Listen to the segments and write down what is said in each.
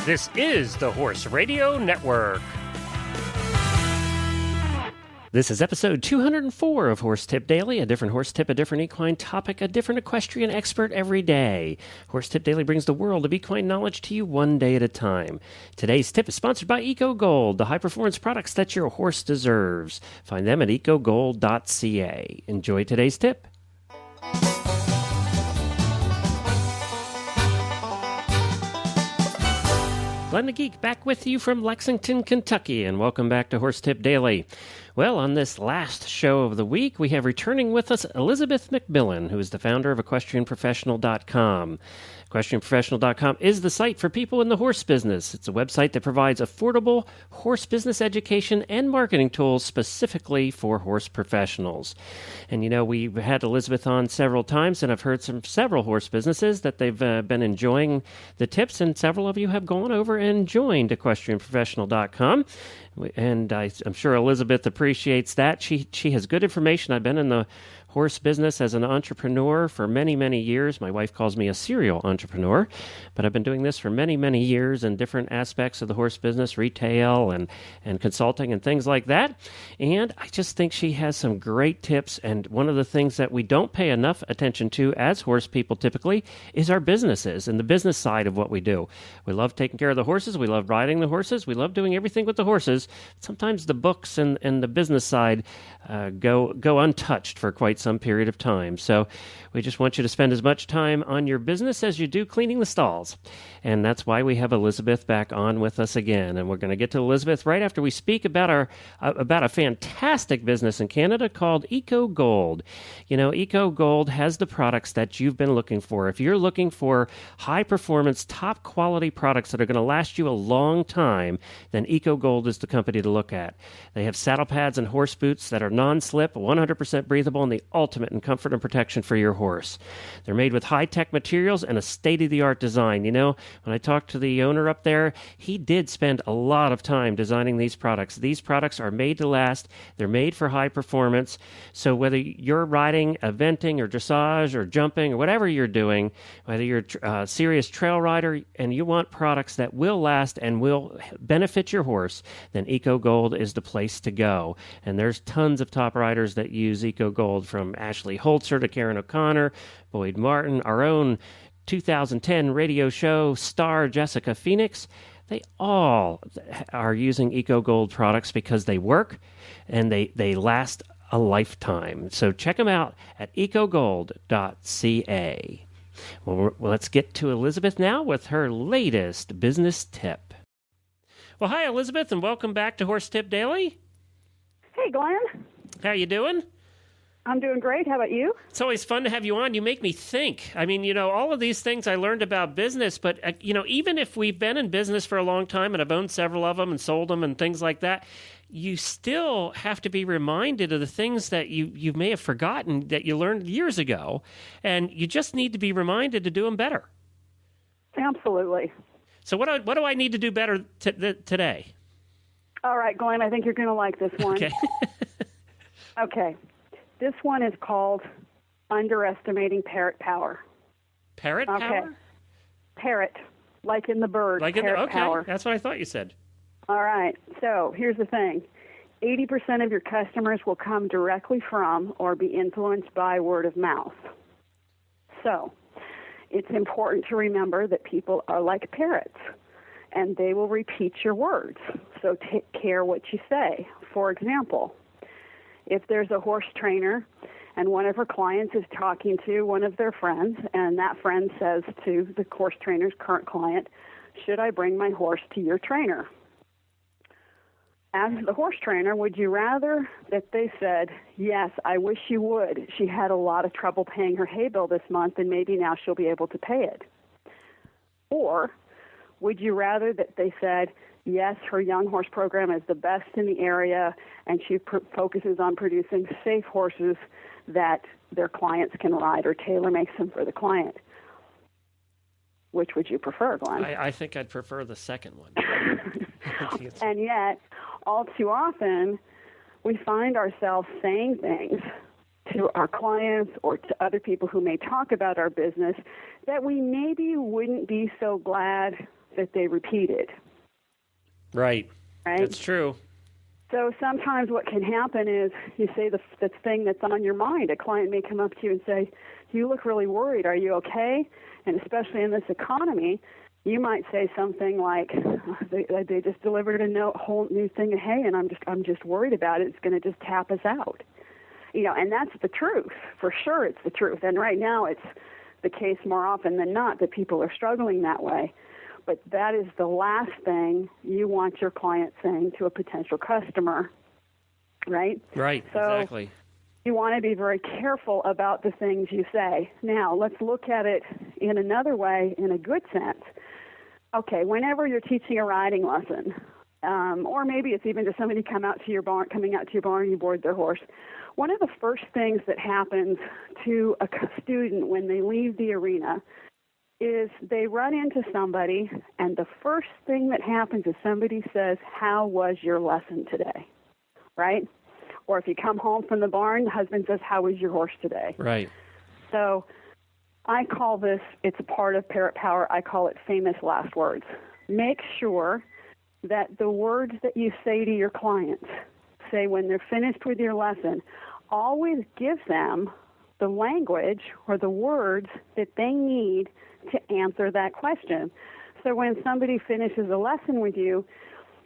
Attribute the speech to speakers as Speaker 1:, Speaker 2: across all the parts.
Speaker 1: This is the Horse Radio Network. This is episode 204 of Horse Tip Daily, a different horse tip, a different equine topic, a different equestrian expert every day. Horse Tip Daily brings the world of equine knowledge to you one day at a time. Today's tip is sponsored by EcoGold, the high-performance products that your horse deserves. Find them at ecogold.ca. Enjoy today's tip. Glenn the Geek back with you from Lexington, Kentucky, and welcome back to Horse Tip Daily. Well, on this last show of the week, we have returning with us Elisabeth McMillan, who is the founder of EquestrianProfessional.com. EquestrianProfessional.com is the site for people in the horse business. It's a website that provides affordable horse business education and marketing tools specifically for horse professionals. And, you know, we've had Elisabeth on several times, and I've heard from several horse businesses that they've been enjoying the tips, and several of you have gone over and joined EquestrianProfessional.com. And I'm sure Elisabeth appreciates that. She has good information. I've been in the horse business as an entrepreneur for many, many years. My wife calls me a serial entrepreneur, but I've been doing this for many, many years in different aspects of the horse business, retail and consulting and things like that. And I just think she has some great tips. And one of the things that we don't pay enough attention to as horse people typically is our businesses and the business side of what we do. We love taking care of the horses. We love riding the horses. We love doing everything with the horses. Sometimes the books and the business side go untouched for quite some period of time. So we just want you to spend as much time on your business as you do cleaning the stalls. And that's why we have Elisabeth back on with us again. And we're going to get to Elisabeth right after we speak about about a fantastic business in Canada called EcoGold. You know, EcoGold has the products that you've been looking for. If you're looking for high-performance, top-quality products that are going to last you a long time, then EcoGold is the company to look at. They have saddle pads and horse boots that are non-slip, 100% breathable, and the ultimate in comfort and protection for your horse. They're made with high-tech materials and a state-of-the-art design. You know, when I talked to the owner up there, he did spend a lot of time designing these products. These products are made to last. They're made for high performance. So whether you're riding, eventing, or dressage, or jumping, or whatever you're doing, whether you're a serious trail rider and you want products that will last and will benefit your horse, then EcoGold is the place to go. And there's tons of top riders that use EcoGold, from Ashley Holzer to Karen O'Connor, Boyd Martin, our own 2010 radio show star Jessica Phoenix. They all are using EcoGold products because they work and they last a lifetime. So check them out at ecogold.ca. Well, let's get to Elisabeth now with her latest business tip. Well, hi, Elisabeth, and welcome back to Horse Tip Daily.
Speaker 2: Hey, Glenn.
Speaker 1: How you doing?
Speaker 2: I'm doing great. How about you?
Speaker 1: It's always fun to have you on. You make me think. I mean, you know, all of these things I learned about business, but, you know, even if we've been in business for a long time, and I've owned several of them and sold them and things like that, you still have to be reminded of the things that you may have forgotten that you learned years ago, and you just need to be reminded to do them better.
Speaker 2: Absolutely.
Speaker 1: So what do I need to do better today?
Speaker 2: All right, Glenn, I think you're going to like this one.
Speaker 1: Okay.
Speaker 2: Okay. This one is called Underestimating Parrot Power.
Speaker 1: Parrot power?
Speaker 2: Parrot, like in the bird.
Speaker 1: Like
Speaker 2: parrot
Speaker 1: okay,
Speaker 2: power.
Speaker 1: That's what I thought you said.
Speaker 2: All right. So here's the thing. 80% of your customers will come directly from or be influenced by word of mouth. So it's important to remember that people are like parrots, and they will repeat your words. So take care what you say. For example, if there's a horse trainer and one of her clients is talking to one of their friends, and that friend says to the horse trainer's current client, "Should I bring my horse to your trainer?" As the horse trainer, would you rather that they said, "Yes, I wish you would. She had a lot of trouble paying her hay bill this month, and maybe now she'll be able to pay it"? Or would you rather that they said, "Yes, her young horse program is the best in the area, and she focuses on producing safe horses that their clients can ride, or tailor makes them for the client"? Which would you prefer, Glenn?
Speaker 1: I think I'd prefer the second one.
Speaker 2: And yet, all too often, we find ourselves saying things to our clients or to other people who may talk about our business that we maybe wouldn't be so glad that they repeated.
Speaker 1: Right.
Speaker 2: Right?
Speaker 1: That's true.
Speaker 2: So sometimes what can happen is you say the thing that's on your mind. A client may come up to you and say, "You look really worried. Are you okay?" And especially in this economy, you might say something like, "They just delivered a whole new thing of hay, and I'm just worried about it. It's going to just tap us out." And that's the truth. For sure, it's the truth. And right now, it's the case more often than not that people are struggling that way. But that is the last thing you want your client saying to a potential customer, right?
Speaker 1: Right,
Speaker 2: so
Speaker 1: exactly.
Speaker 2: You want to be very careful about the things you say. Now, let's look at it in another way, in a good sense. Okay, whenever you're teaching a riding lesson, or maybe it's even just somebody coming out to your barn, you board their horse. One of the first things that happens to a student when they leave the arena is they run into somebody, and the first thing that happens is somebody says, "How was your lesson today?" Right? Or if you come home from the barn, the husband says, "How was your horse today?"
Speaker 1: Right.
Speaker 2: So I call this, it's a part of Parrot Power, I call it famous last words. Make sure that the words that you say to your clients, say when they're finished with your lesson, always give them the language or the words that they need to answer that question. So when somebody finishes a lesson with you,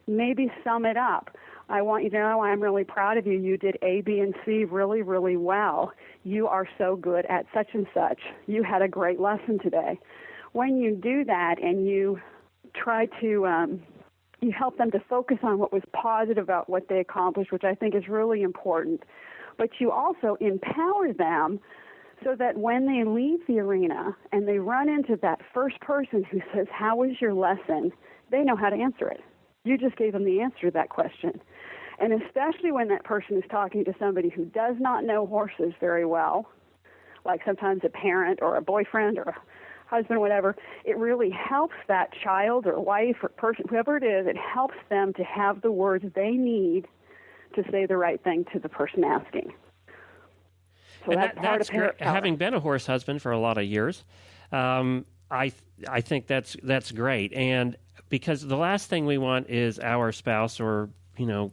Speaker 2: maybe sum it up. "I want you to know I'm really proud of you. You did A, B, and C really, really well. You are so good at such and such. You had a great lesson today." When you do that and you try to, you help them to focus on what was positive about what they accomplished, which I think is really important, but you also empower them so that when they leave the arena and they run into that first person who says, "How was your lesson?" they know how to answer it. You just gave them the answer to that question. And especially when that person is talking to somebody who does not know horses very well, like sometimes a parent or a boyfriend or a husband, whatever, it really helps that child or wife or person, whoever it is, it helps them to have the words they need to say the right thing to the person asking. So
Speaker 1: and
Speaker 2: that's part of Parrot Power.
Speaker 1: Having been a horse husband for a lot of years, I think that's great. And because the last thing we want is our spouse or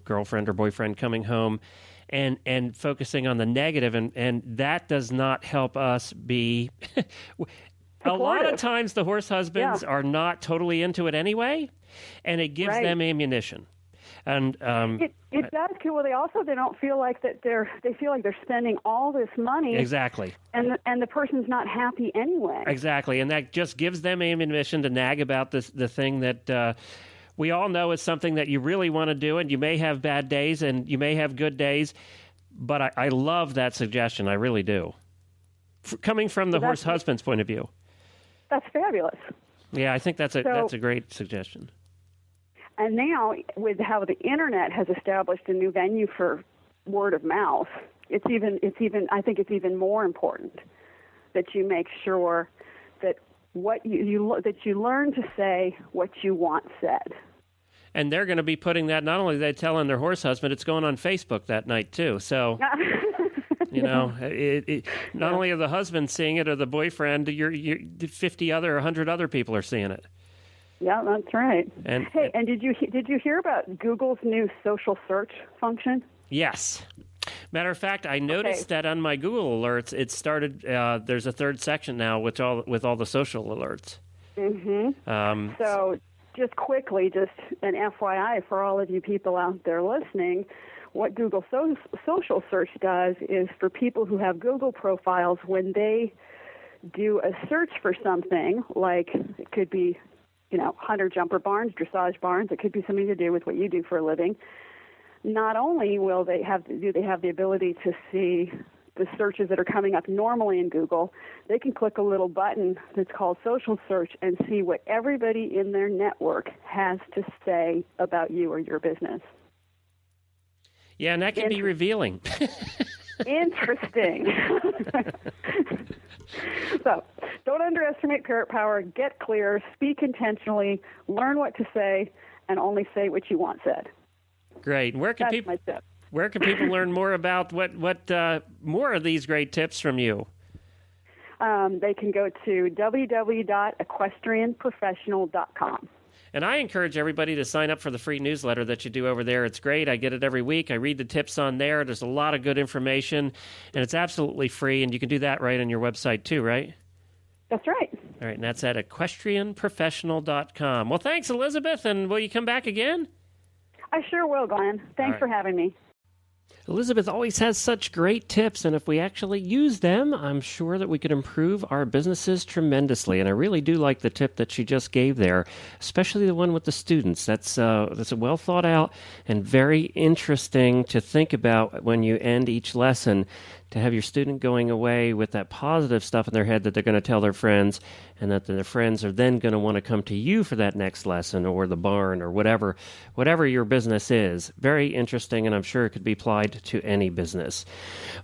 Speaker 1: girlfriend or boyfriend coming home and focusing on the negative, and that does not help us be. A lot of times the horse husbands are not totally into it anyway, and it gives them ammunition. And
Speaker 2: it does too. Well, they don't feel like that they feel like they're spending all this money
Speaker 1: exactly,
Speaker 2: and the person's not happy anyway.
Speaker 1: Exactly, and that just gives them ammunition to nag about the thing that we all know is something that you really want to do, and you may have bad days and you may have good days, but I love that suggestion. I really do. Coming from the horse husband's point of view,
Speaker 2: that's fabulous.
Speaker 1: Yeah, I think that's a great suggestion.
Speaker 2: And now, with how the internet has established a new venue for word of mouth, I think it's even more important that you make sure that that you learn to say what you want said.
Speaker 1: And they're going to be putting that. Not only are they telling their horse husband, it's going on Facebook that night too. So. Not only are the husbands seeing it or the boyfriend, 100 other people are seeing it.
Speaker 2: Yeah, that's right.
Speaker 1: And
Speaker 2: did you hear about Google's new social search function?
Speaker 1: Yes. Matter of fact, I noticed that on my Google alerts, it started. There's a third section now with all the social alerts.
Speaker 2: Mm-hmm. So, just quickly, just an FYI for all of you people out there listening, what Google social search does is for people who have Google profiles, when they do a search for something, like it could be, hunter jumper barns, dressage barns, it could be something to do with what you do for a living. Not only do they have the ability to see the searches that are coming up normally in Google, they can click a little button that's called social search and see what everybody in their network has to say about you or your business.
Speaker 1: Yeah, and that can be revealing.
Speaker 2: Interesting. So, don't underestimate Parrot Power. Get clear, speak intentionally, learn what to say, and only say what you want said.
Speaker 1: Great. Where can people learn more about what more of these great tips from you?
Speaker 2: They can go to www.equestrianprofessional.com.
Speaker 1: And I encourage everybody to sign up for the free newsletter that you do over there. It's great. I get it every week. I read the tips on there. There's a lot of good information, and it's absolutely free, and you can do that right on your website too, right?
Speaker 2: That's right.
Speaker 1: All right, and that's at equestrianprofessional.com. Well, thanks, Elisabeth, and will you come back again?
Speaker 2: I sure will, Glenn. Thanks for having me.
Speaker 1: Elisabeth always has such great tips, and if we actually use them, I'm sure that we could improve our businesses tremendously. And I really do like the tip that she just gave there, especially the one with the students. That's a well thought out and very interesting to think about when you end each lesson, to have your student going away with that positive stuff in their head that they're going to tell their friends, and that their friends are then going to want to come to you for that next lesson or the barn or whatever your business is. Very interesting, and I'm sure it could be applied to any business.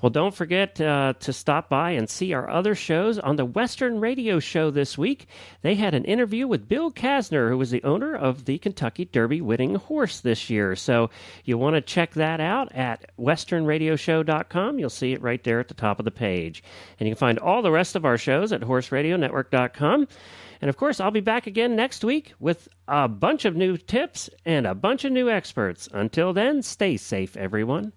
Speaker 1: Well, don't forget to stop by and see our other shows. On the Western Radio Show this week, they had an interview with Bill Kasner, who was the owner of the Kentucky Derby winning horse this year. So you want to check that out at westernradioshow.com. You'll see it right there at the top of the page. And you can find all the rest of our shows at horseradionetwork.com. And of course, I'll be back again next week with a bunch of new tips and a bunch of new experts. Until then, stay safe, everyone.